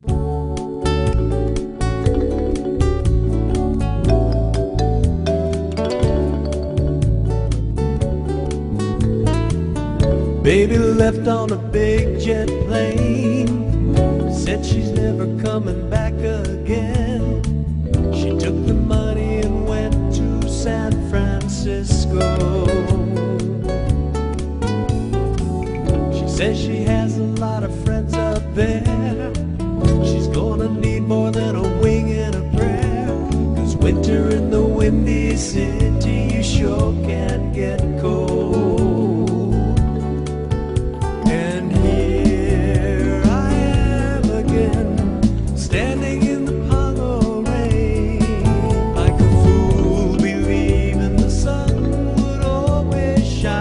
Baby left on a big jet plane, said she's never coming back again. She took the money and went to San Francisco. She says she has a lot of friends up there. She's gonna need more than a wing and a prayer, 'cause winter in the windy city, you sure can get cold. And here I am again, standing in the Pago rain, like a fool believing the sun would always shine.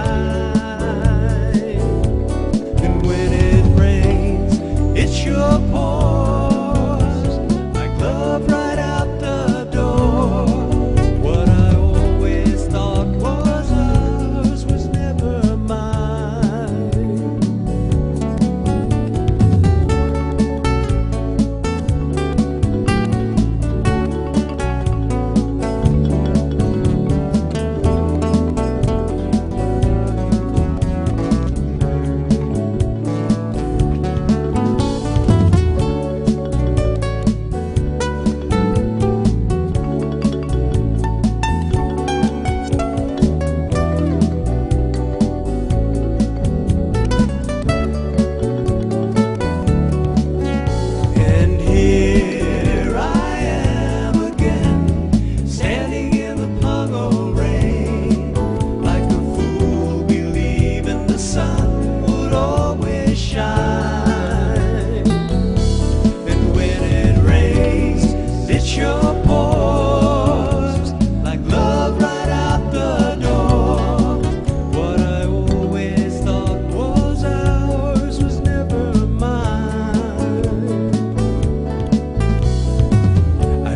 And when it rains, it sure pours like love right out the door. What I always thought was ours was never mine.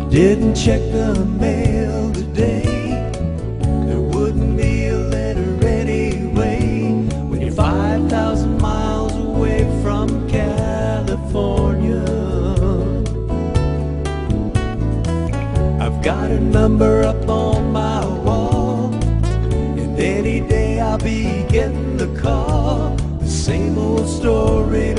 Didn't check the mail today. There wouldn't be a letter anyway, when you're 5,000 miles away from California. I've got a number up on my wall, and any day I'll be getting the call. The same old story